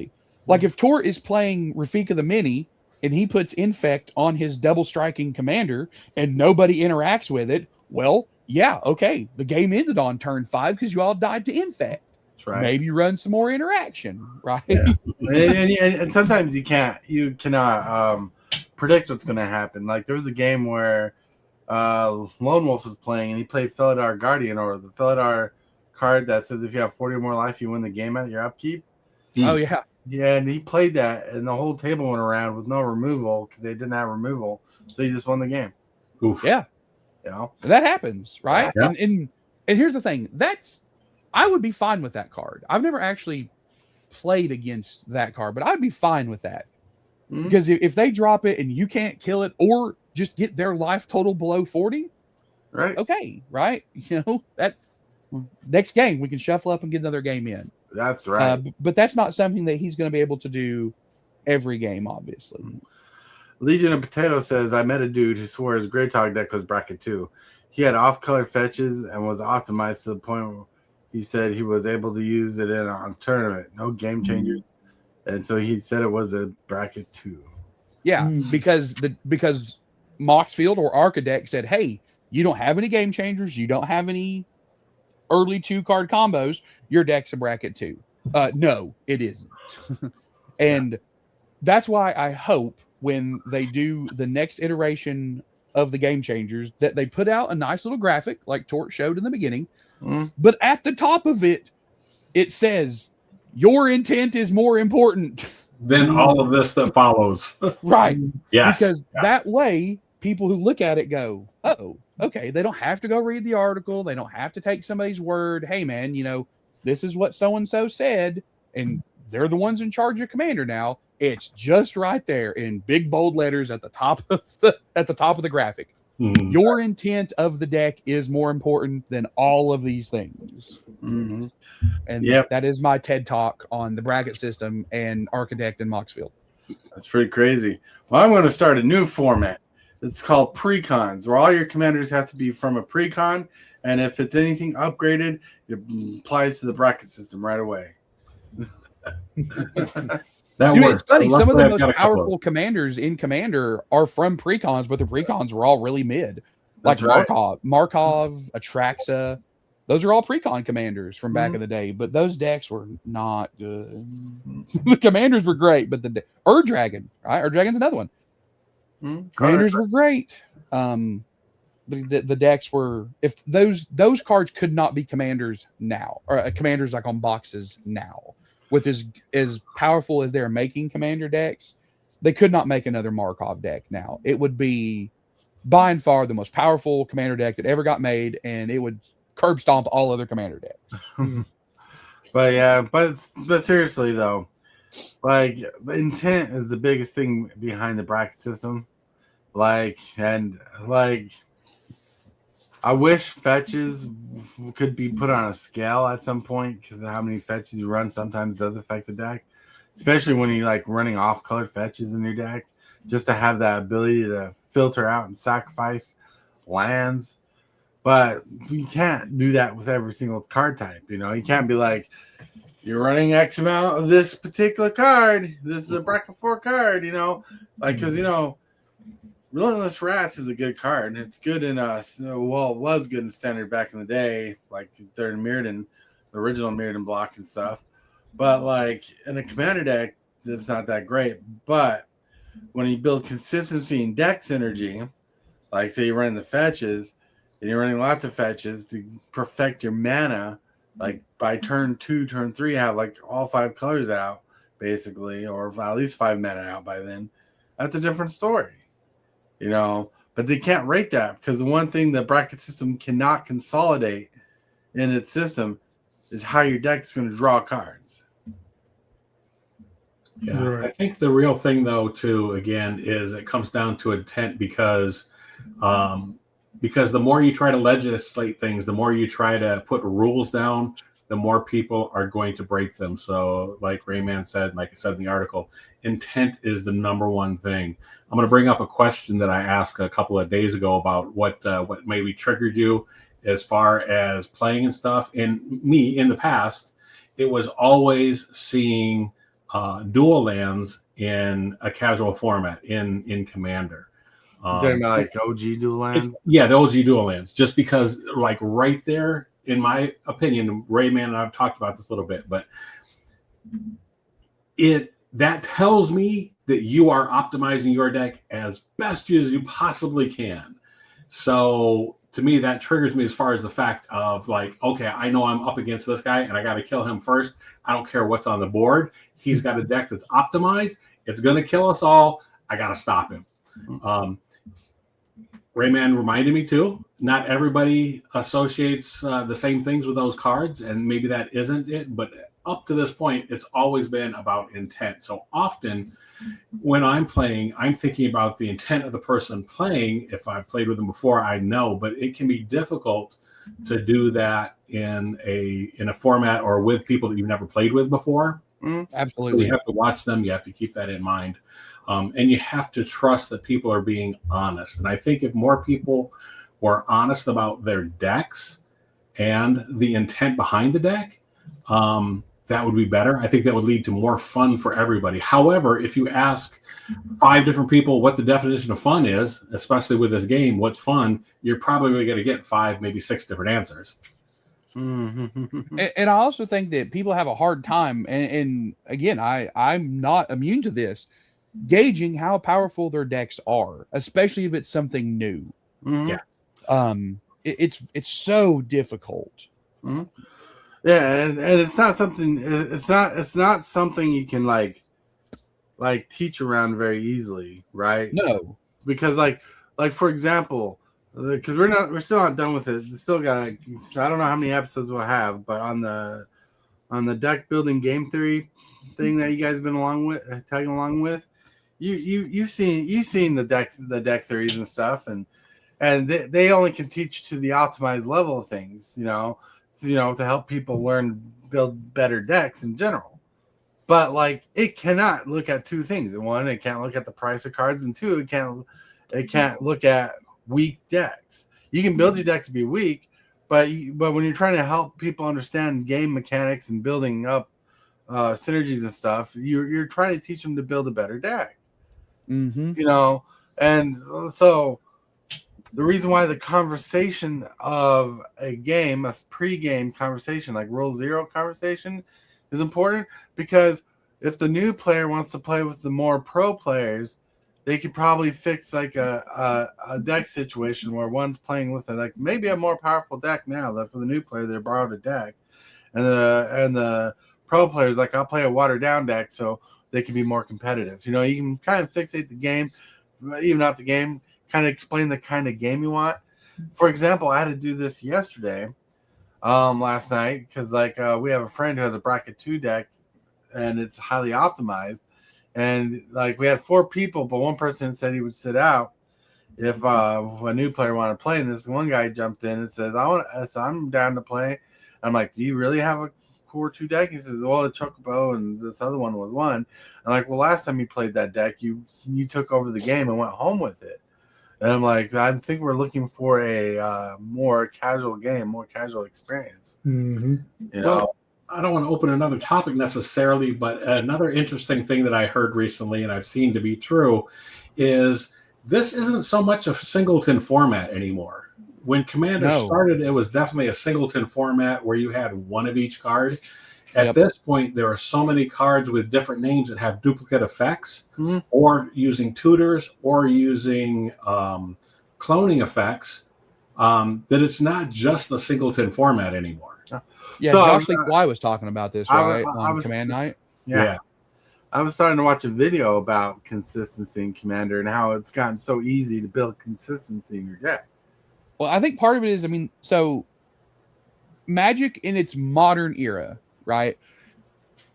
Like if Tort is playing Rafika the Mini and he puts Infect on his double striking commander and nobody interacts with it, well, yeah, okay. The game ended on turn 5 because you all died to Infect. Right. Maybe run some more interaction, right? Yeah. and sometimes you cannot predict what's going to happen. Like there was a game where Lone Wolf was playing and he played Felidar Guardian, or the Felidar card that says if you have 40 or more life, you win the game at your upkeep. Oh yeah. Yeah, and he played that, and the whole table went around with no removal because they didn't have removal, so he just won the game. Oof. Yeah, that happens, right? Yeah. And here's the thing: I would be fine with that card. I've never actually played against that card, but I'd be fine with that because if they drop it and you can't kill it, or just get their life total below 40, right? Okay, right? That next game we can shuffle up and get another game in. That's right. But that's not something that he's going to be able to do every game, obviously. Legion of Potato says, I met a dude who swore his Greytog deck was bracket 2. He had off-color fetches and was optimized to the point where he said he was able to use it in a tournament. No game changers. And so he said it was a bracket 2. Yeah, because Moxfield or Arcadeck said, hey, you don't have any game changers. You don't have any early 2-card combos, your deck's a bracket 2. No, it isn't. And that's why I hope when they do the next iteration of the game changers that they put out a nice little graphic like Tort showed in the beginning. But at the top of it, it says your intent is more important. Then all of this that follows. Right. Yes. Because that way, people who look at it go, oh, okay. They don't have to go read the article. They don't have to take somebody's word. Hey, man, this is what so-and-so said. And they're the ones in charge of Commander now. It's just right there in big bold letters at the top of the graphic. Mhm. Your intent of the deck is more important than all of these things. Mm-hmm. And Yep. that is my TED talk on the bracket system and Architect and Moxfield. That's pretty crazy. Well, I'm going to start a new format. It's called precons, where all your commanders have to be from a precon, and if it's anything upgraded, it applies to the bracket system right away. That Dude, works. it's funny. Some of the Luckily, I've most got a couple of powerful commanders in Commander are from precons, but the precons were all really mid. Like That's right. Markov, Atraxa. Those are all precon commanders from back in the day, but those decks were not good. The commanders were great, but the Dragon, right? Dragon's another one. Commanders were great. The decks were, if those cards could not be commanders now, or commanders like on boxes now, with as powerful as they're making commander decks, they could not make another Markov deck now. It would be by and far the most powerful commander deck that ever got made, and it would curb stomp all other commander decks. But yeah, but seriously though, like the intent is the biggest thing behind the bracket system. I wish fetches could be put on a scale at some point, because how many fetches you run sometimes does affect the deck, especially when you like running off colored fetches in your deck, just to have that ability to filter out and sacrifice lands. But you can't do that with every single card type. You can't be like, you're running X amount of this particular card. This is a bracket 4 card, because Relentless Rats is a good card. It's good in it was good in standard back in the day, like third Mirrodin, the original Mirrodin block and stuff. But like in a commander deck, it's not that great. But when you build consistency in deck synergy, like say you're running the fetches and you're running lots of fetches to perfect your mana, like by turn 2, turn 3, have like all 5 colors out, basically, or at least 5 mana out by then. That's a different story. But they can't rate that, because the one thing the bracket system cannot consolidate in its system is how your deck is going to draw cards. Yeah, Right. I think the real thing, though, too, again, is it comes down to intent, because the more you try to legislate things, the more you try to put rules down, the more people are going to break them. So like Rayman said, like I said in the article, intent is the number one thing. I'm going to bring up a question that I asked a couple of days ago about what maybe triggered you as far as playing and stuff. And me, in the past, it was always seeing dual lands in a casual format in Commander. Talking about like OG dual lands? The OG dual lands. Just because, like, right there, in my opinion, Rayman and I've talked about this a little bit, but that tells me that you are optimizing your deck as best as you possibly can. So to me, that triggers me as far as the fact of like, okay, I know I'm up against this guy and I got to kill him first. I don't care what's on the board. He's got a deck that's optimized. It's going to kill us all. I got to stop him. Rayman reminded me too, not everybody associates the same things with those cards, and maybe that isn't it, but up to this point, it's always been about intent. So often when I'm playing, I'm thinking about the intent of the person playing. If I've played with them before, I know, but it can be difficult to do that in a format or with people that you've never played with before. Absolutely. So you have to watch them. You have to keep that in mind. And you have to trust that people are being honest. And I think if more people were honest about their decks and the intent behind the deck, that would be better. I think that would lead to more fun for everybody. However, if you ask 5 different people what the definition of fun is, especially with this game, what's fun, you're probably going to get 5, maybe 6 different answers. And I also think that people have a hard time, and again, I'm not immune to this, gauging how powerful their decks are, especially if it's something new. Yeah. It's so difficult. Yeah, and it's not something. It's not something you can like teach around very easily, right? No. Because like for example, because we're still not done with it. We still got, I don't know how many episodes we'll have, but on the deck building game theory thing that you guys have been tagging along with, you've seen the deck theories and stuff, and they only can teach to the optimized level of things, to help people build better decks in general. But like, it cannot look at two things. One, it can't look at the price of cards, and two, it can't look at weak decks. You can build your deck to be weak, but when you're trying to help people understand game mechanics and building up synergies and stuff, you're trying to teach them to build a better deck. Mm-hmm. And so the reason why the conversation of a game, a pre-game conversation, like Rule Zero conversation, is important, because if the new player wants to play with the more pro players, they could probably fix like a deck situation where one's playing with maybe a more powerful deck now that for the new player they borrowed a deck, and the pro players like, I'll play a watered down deck so they can be more competitive. You can kind of fixate the game, even not the game, kind of explain the kind of game you want. For example, I had to do this yesterday, last night, because we have a friend who has a bracket 2 deck and it's highly optimized, and we had 4 people, but one person said he would sit out if a new player wanted to play, and this one guy jumped in and says, I'm down to play. I'm like, do you really have a core 2 deck? He says, well, the Chocobo and this other one was one. I'm like, well, last time you played that deck, you took over the game and went home with it. And I'm like, I think we're looking for a more casual game, more casual experience. Mm-hmm. Well, I don't want to open another topic necessarily, but another interesting thing that I heard recently, and I've seen to be true, is this isn't so much a singleton format anymore. When Commander started, it was definitely a singleton format where you had one of each card. At this point, there are so many cards with different names that have duplicate effects, or using tutors, or using cloning effects, that it's not just the singleton format anymore. Yeah, So, Josh Lee Kwai was talking about this, right, on Command Night? Yeah. I was starting to watch a video about consistency in Commander and how it's gotten so easy to build consistency in your deck. Well, I think part of it is, so Magic in its modern era, right?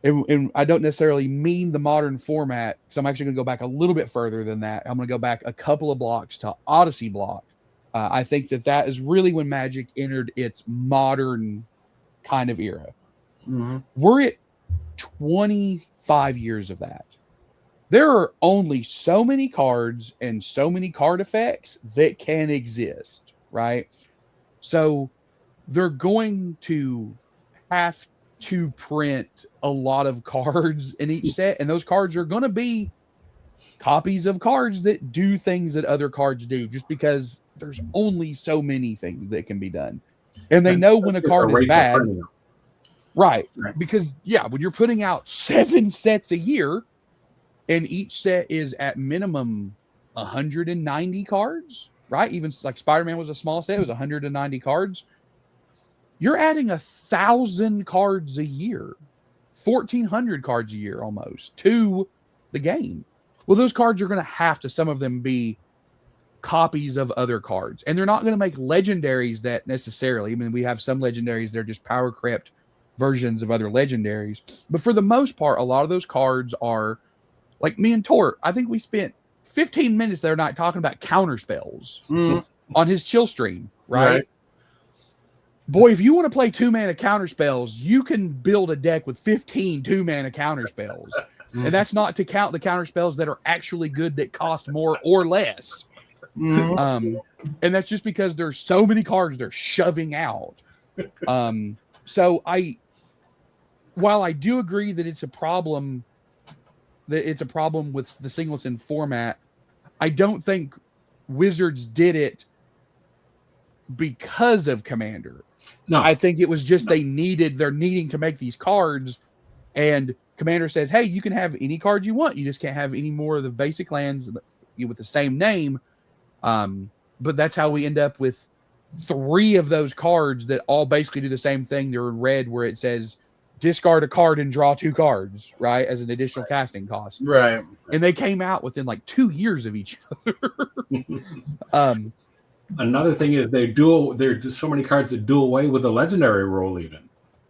And I don't necessarily mean the modern format, because I'm actually going to go back a little bit further than that. I'm going to go back a couple of blocks to Odyssey block. I think that is really when Magic entered its modern kind of era. Mm-hmm. We're at 25 years of that. There are only so many cards and so many card effects that can exist, right? So they're going to have to print a lot of cards in each set, and those cards are going to be copies of cards that do things that other cards do, just because there's only so many things that can be done. And they know when a card is bad, right? Because when you're putting out 7 sets a year, and each set is at minimum 190 cards, right? Even like Spider-Man was a small set, it was 190 cards. You're adding 1,000 cards a year, 1,400 cards a year almost to the game. Well, those cards are going to have to, some of them, be copies of other cards, and they're not going to make legendaries that necessarily. We have some legendaries, they're just power crept versions of other legendaries, but for the most part, a lot of those cards are like me and Tort. I think we spent 15 minutes the other night talking about counter spells on his chill stream, right? Boy, if you want to play 2-mana counter spells, you can build a deck with 15 2-mana counter spells. And that's not to count the counter spells that are actually good that cost more or less. And that's just because there's so many cards they're shoving out. So while I do agree that it's a problem with the singleton format, I don't think Wizards did it because of Commander. No, I think it was just they're needing to make these cards, and Commander says, hey, you can have any card you want. You just can't have any more of the basic lands with the same name. But that's how we end up with 3 of those cards that all basically do the same thing. They're in red, where it says discard a card and draw 2 cards, right, as an additional casting cost. Right. And they came out within like 2 years of each other. Another thing is there's so many cards that do away with the legendary rule even.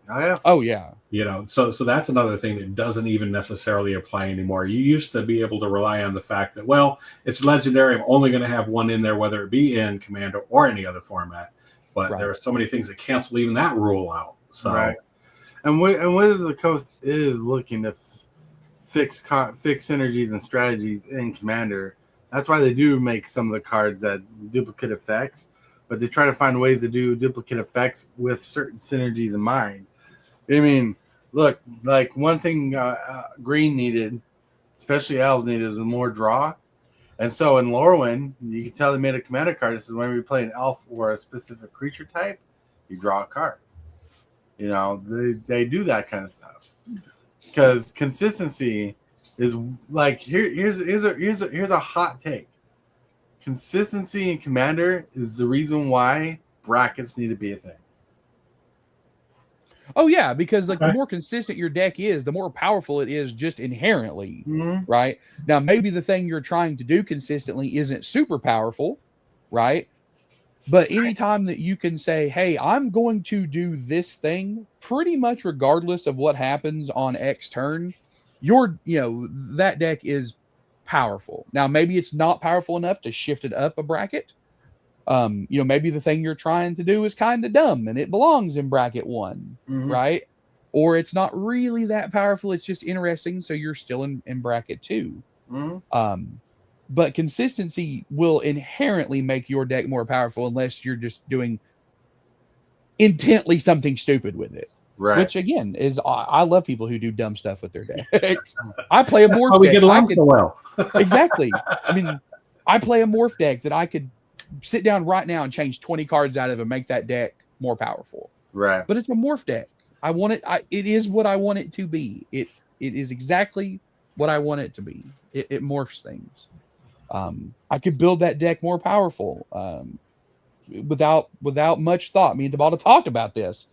Oh yeah. Oh yeah. You know, so that's another thing that doesn't even necessarily apply anymore. You used to be able to rely on the fact that, well, it's legendary. I'm only going to have one in there, whether it be in Commander or any other format. But there are so many things that cancel even that rule out. So, right. And Wizards of the Coast is looking to fix synergies and strategies in Commander. That's why they do make some of the cards that duplicate effects, but they try to find ways to do duplicate effects with certain synergies in mind. I mean, look, like one thing Green needed, especially Elves needed, is more draw. And so in Lorwyn, you can tell they made a Commander card. This is when we play an elf or a specific creature type, you draw a card. You know, they do that kind of stuff because consistency is like here's a hot take. Consistency in Commander is the reason why brackets need to be a thing. Oh yeah, because like the more consistent your deck is, the more powerful it is just inherently, right? Now maybe the thing you're trying to do consistently isn't super powerful, right? But anytime that you can say, hey, I'm going to do this thing pretty much regardless of what happens on X turn, that deck is powerful. Now, maybe it's not powerful enough to shift it up a bracket. Maybe the thing you're trying to do is kind of dumb and it belongs in bracket 1, right? Or it's not really that powerful. It's just interesting. So you're still in bracket 2. But consistency will inherently make your deck more powerful unless you're just doing intently something stupid with it. Right. Which again is, I love people who do dumb stuff with their decks. I play a morph how we deck. get along so well. Exactly. I mean, I play a morph deck that I could sit down right now and change 20 cards out of and make that deck more powerful. Right. But it's a morph deck. I want it. It is what I want it to be. It is exactly what I want it to be. It morphs things. I could build that deck more powerful without much thought. Me and Tibalts talked about this.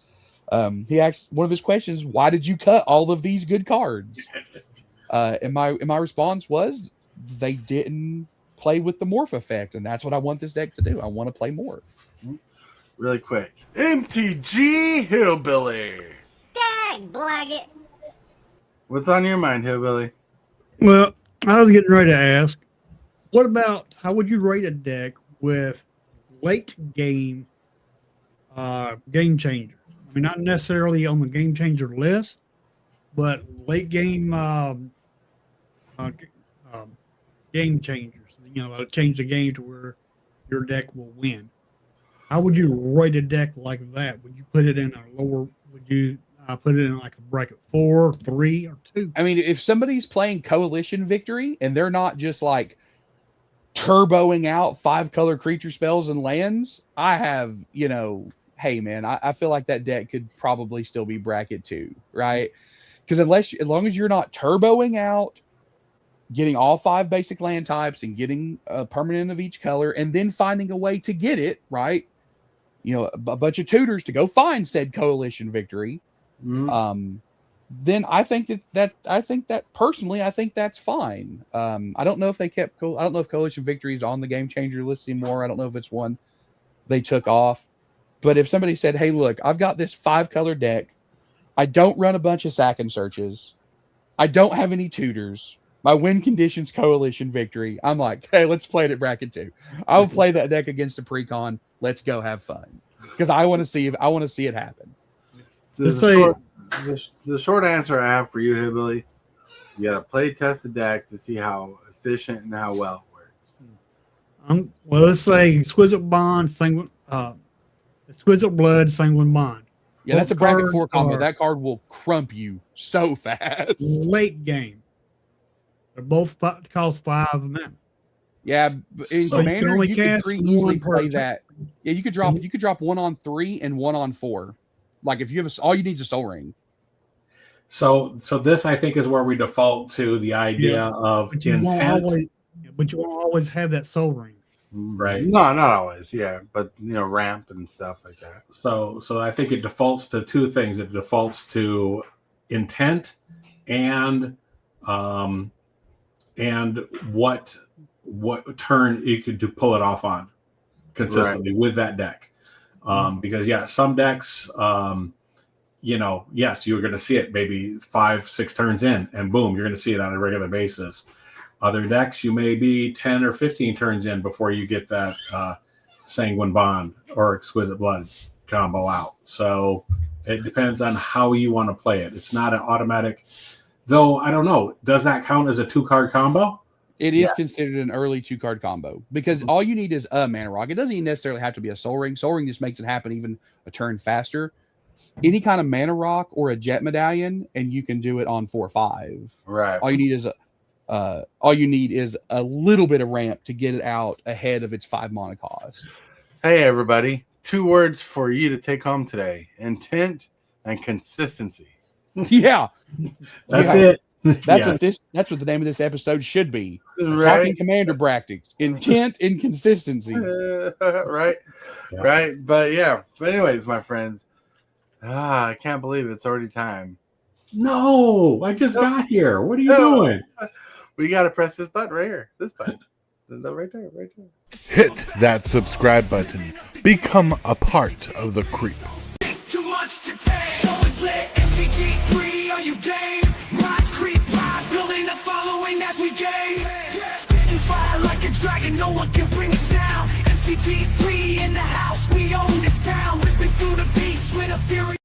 He asked one of his questions, why did you cut all of these good cards? And my response was, they didn't play with the morph effect, and that's what I want this deck to do. I want to play morph. Really quick. MTG Hillbilly. Dag blaggit. What's on your mind, Hillbilly? Well, I was getting ready to ask, what about how would you rate a deck with late game game changers? I mean, not necessarily on the game changer list, but late game game changers. That'll change the game to where your deck will win. How would you rate a deck like that? Would you put it in a lower? Would you put it in like a bracket 4, 3, or 2? I mean, if somebody's playing Coalition Victory and they're not just like turboing out 5-color creature spells and lands, I have, hey man, I feel like that deck could probably still be bracket 2, right? Because as long as you're not turboing out, getting all 5 basic land types and getting a permanent of each color, and then finding a way to get it, right? A bunch of tutors to go find said Coalition Victory. Then I think that personally, I think that's fine. I don't know if they I don't know if Coalition Victory is on the game changer list anymore. I don't know if it's one they took off. But if somebody said, hey, look, I've got this 5-color deck. I don't run a bunch of sack and searches. I don't have any tutors. My win condition's Coalition Victory. I'm like, hey, let's play it at bracket 2. I will play that deck against a precon. Let's go have fun. Because I want to see it happen. So the short answer I have for you, Hillbilly, you got to play test the deck to see how efficient and how well it works. Well, let's say Exquisite Bond, Exquisite Blood, Sanguine Bond. Yeah, that's a bracket 4 combo. That card will crump you so fast. Late game. They're both cost 5 mana. Yeah, in Commander, you could pretty easily play turn. that. Yeah, you could drop 1 on 3 and 1 on 4. Like if you have all you need is a Soul Ring. So this I think is where we default to the idea of But you intent. won't always have that Soul Ring. right? No, not always. Yeah, but ramp and stuff like that. So I think it defaults to two things. It defaults to intent and what turn you could pull it off on consistently with that deck. Because some decks, yes, you're going to see it maybe 5-6 turns in, and boom, you're going to see it on a regular basis. Other decks, you may be 10 or 15 turns in before you get that Sanguine Bond or Exquisite Blood combo out. So it depends on how you want to play it. It's not an automatic, though. I don't know. Does that count as a 2-card combo? It is considered an early 2-card combo because all you need is a mana rock. It doesn't even necessarily have to be a Soul Ring. Soul Ring just makes it happen even a turn faster. Any kind of mana rock or a Jet Medallion, and you can do it on 4/5. Right. All you need is a little bit of ramp to get it out ahead of its 5 mana cost. Hey everybody, 2 words for you to take home today: intent and consistency. Yeah, That's it. That's what the name of this episode should be. Right. Talking Commander Practice, intent and consistency. Right. Yeah. Right. But anyways, my friends, I can't believe it's already time. No, I just got here. What are you doing? We got to press this button right here. This button. Right there. Hit that subscribe button. Become a part of the creep. Too much to take. Show is lit. MTG3, are you game? Rise, creep, rise, building a following as we game. Spitting fire like a dragon, no one can bring us down. MTG3 in the house, we own this town. Ripping through the beats with a fury.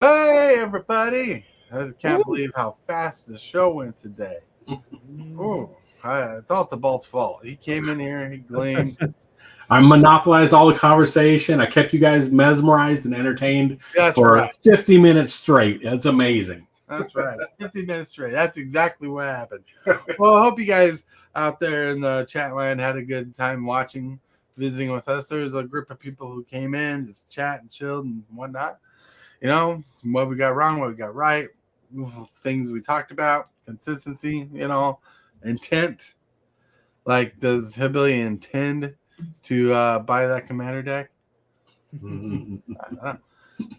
Hey everybody! I can't believe how fast the show went today. It's all Tibalts' fault. He came in here, he gleamed. I monopolized all the conversation. I kept you guys mesmerized and entertained for 50 minutes straight. That's amazing. That's right. 50 minutes straight. That's exactly what happened. Well, I hope you guys out there in the chat land had a good time watching, visiting with us. There's a group of people who came in, just chat and chilled and whatnot. What we got wrong, what we got right, things we talked about, consistency, intent. Like, does Hillbilly intend to buy that commander deck? I don't know.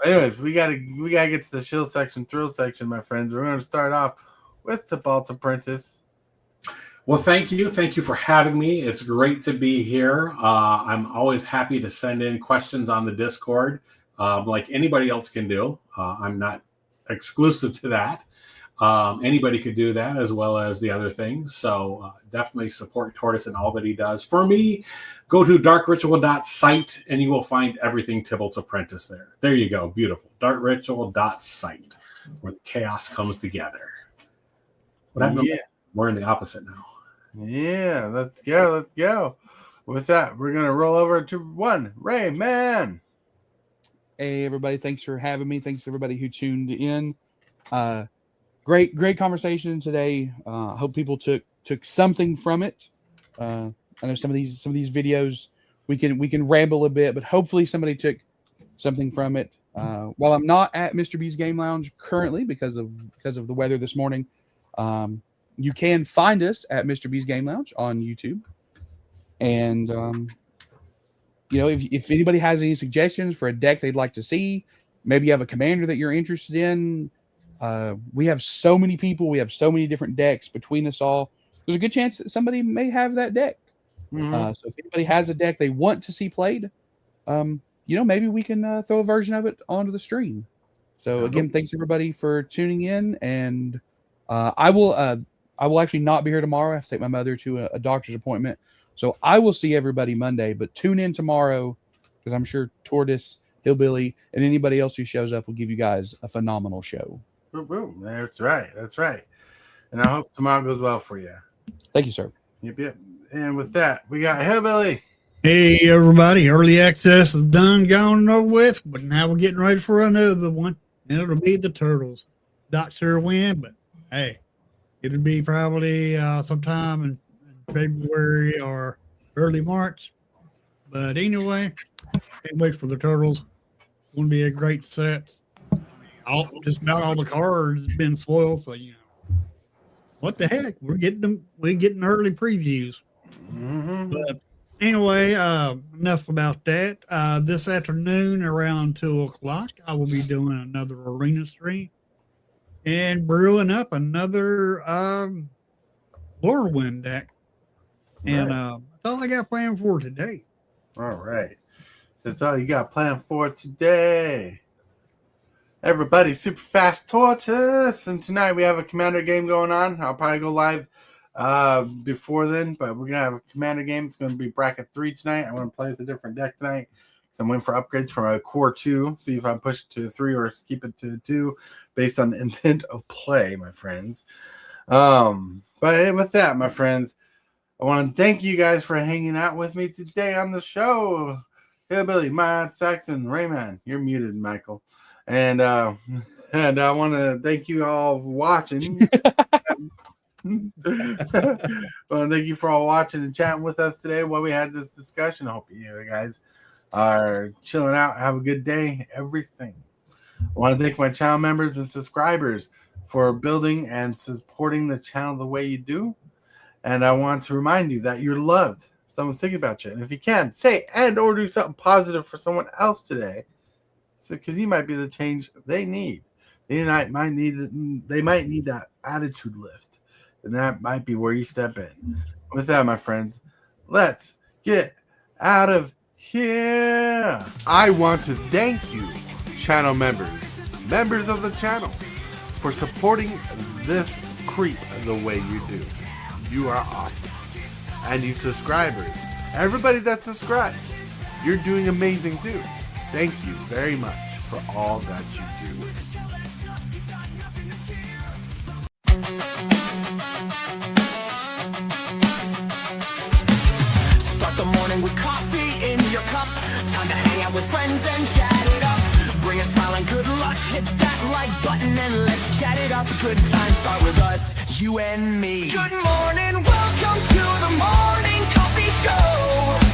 Anyways, we gotta get to the thrill section, my friends. We're gonna start off with Tibalts Apprentice. Well, thank you for having me. It's great to be here. I'm always happy to send in questions on the Discord, like anybody else can do. I'm not exclusive to that. Anybody could do that as well as the other things. So definitely support Tortoise and all that he does. For me, go to darkritual.site and you will find everything Tibalts Apprentice there. There you go. Beautiful. darkritual.site, where chaos comes together. What happened? We're in the opposite now. Yeah, let's go. With that, we're going to roll over to TheoneRAYman. Hey, everybody. Thanks for having me. Thanks to everybody who tuned in. Great conversation today. Hope people took something from it. I know some of these videos we can ramble a bit, but hopefully somebody took something from it. While I'm not at Mr. B's Game Lounge currently because of the weather this morning, you can find us at Mr. B's Game Lounge on YouTube. And if anybody has any suggestions for a deck they'd like to see, maybe you have a commander that you're interested in. We have so many people. We have so many different decks between us all. There's a good chance that somebody may have that deck. So if anybody has a deck they want to see played, maybe we can throw a version of it onto the stream. So again, thanks everybody for tuning in. And I will actually not be here tomorrow. I have to take my mother to a doctor's appointment. So I will see everybody Monday, but tune in tomorrow because I'm sure Tortoise, Hillbilly, and anybody else who shows up will give you guys a phenomenal show. Boom. That's right. And I hope tomorrow goes well for you. Thank you, sir. Yep. And with that, we got Hillbilly. Hey, everybody. Early access is done, gone and over with, but now we're getting ready for another one. And it'll be the Turtles. Not sure when, but hey, it'll be probably sometime in February or early March. But anyway, can't wait for the Turtles. It's going to be a great set. Just about all the cards have been spoiled, so what the heck? We're getting early previews. But Anyway, enough about that. This afternoon around 2 o'clock, I will be doing another arena stream and brewing up another Lorwyn deck. And that's all I got planned for today. All right. That's all you got planned for today. Everybody, Super Fast Tortoise. And tonight we have a Commander game going on. I'll probably go live before then, but we're gonna have a Commander game. It's gonna be bracket 3 tonight. I want to play with a different deck tonight, so I'm waiting for upgrades from a core 2. See if I push it to 3 or keep it to 2 based on the intent of play, my friends. But with that, my friends, I want to thank you guys for hanging out with me today on the show. Hillbilly, Matt, Saxon, Rayman, you're muted, Michael, and I want to thank you all for watching. Well, thank you for all watching and chatting with us today while we had this discussion. I hope you guys are chilling out. Have a good day. Everything. I want to thank my channel members and subscribers for building and supporting the channel the way you do. And I want to remind you that you're loved. Someone's thinking about you. And if you can, say and or do something positive for someone else today. So, because you might be the change they need. They might need that attitude lift. And that might be where you step in. With that, my friends, let's get out of here. I want to thank you, channel members of the channel, for supporting this creep the way you do. You are awesome. And you subscribers, everybody that subscribes, you're doing amazing too. Thank you very much for all that you do. Start the morning with coffee in your cup. Time to hang out with friends and chat it up. Bring a smile and good luck. Hit that like button and let's chat it up. Good times start with us, you and me. Good morning, welcome to the morning coffee show.